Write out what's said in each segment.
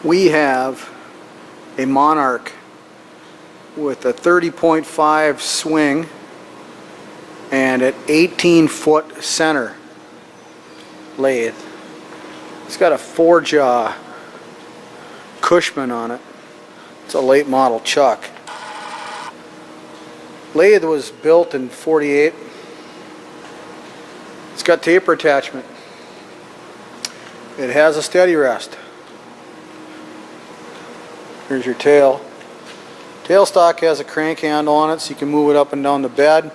We have a Monarch with a 30.5 swing and an 18-foot center lathe. It's got a 4-jaw Cushman on it. It's a late model chuck. Lathe was built in '48. It's got taper attachment. It has a steady rest. Here's your tail. Tailstock has a crank handle on it so you can move it up and down the bed.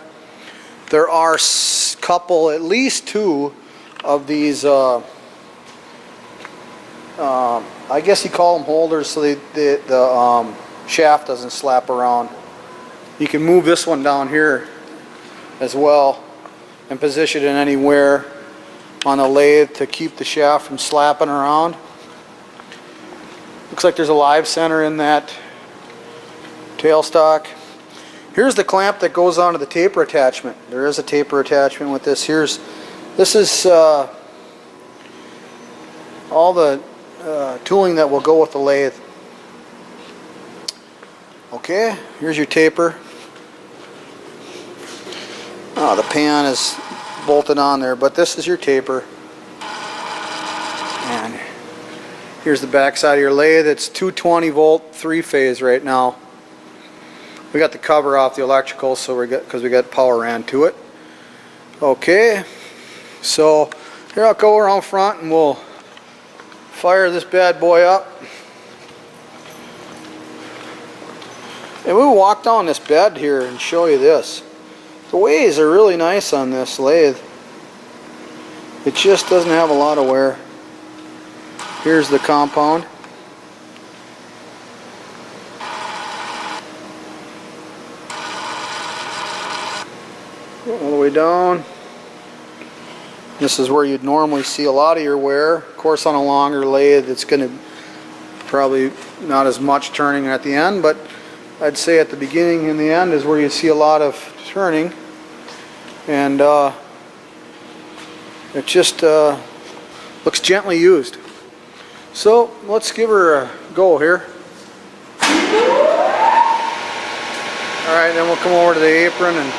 There are at least two of these, I guess you call them holders so the shaft doesn't slap around. You can move this one down here as well and position it anywhere on the lathe to keep the shaft from slapping around. Looks like there's a live center in that tailstock. Here's the clamp that goes onto the taper attachment. There is a taper attachment with this. This is all the tooling that will go with the lathe. Okay, here's your taper. Oh, the pan is bolted on there, but this is your taper. And here's the back side of your lathe. It's 220 volt 3-phase right now. We got the cover off the electrical because we got power ran to it. Okay, so here I'll go around front and we'll fire this bad boy up. And we'll walk down this bed here and show you this. The ways are really nice on this lathe. It just doesn't have a lot of wear. Here's the compound. All the way down. This is where you'd normally see a lot of your wear. Of course, on a longer lathe it's going to probably not as much turning at the end, but I'd say at the beginning and the end is where you see a lot of turning, and it just looks gently used. So let's give her a go here. Alright, then we'll come over to the apron, and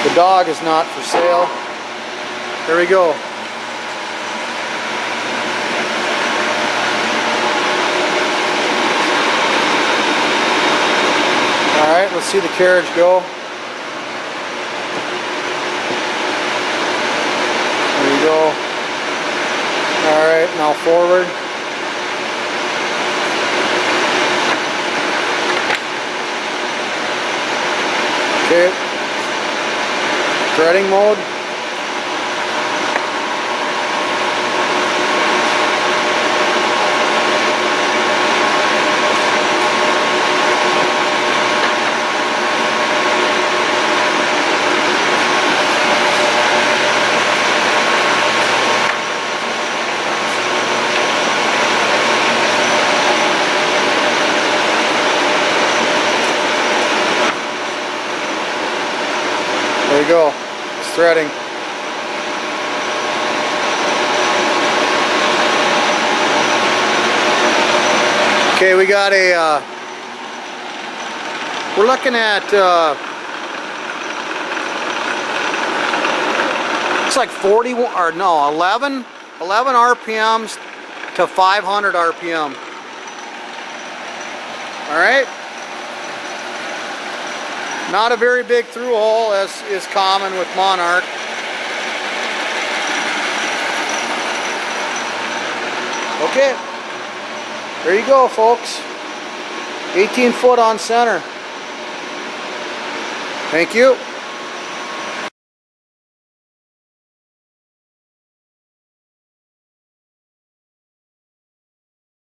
the dog is not for sale. There we go. Alright, let's see the carriage go. There you go. Alright, now forward. Okay. Threading mode. There you go. It's threading. Okay, we got a we're looking at it's like 40 or no 11 RPMs to 500 RPM. All right. Not a very big through hole, as is common with Monarch. Okay, there you go, folks. 18 foot on center. Thank you.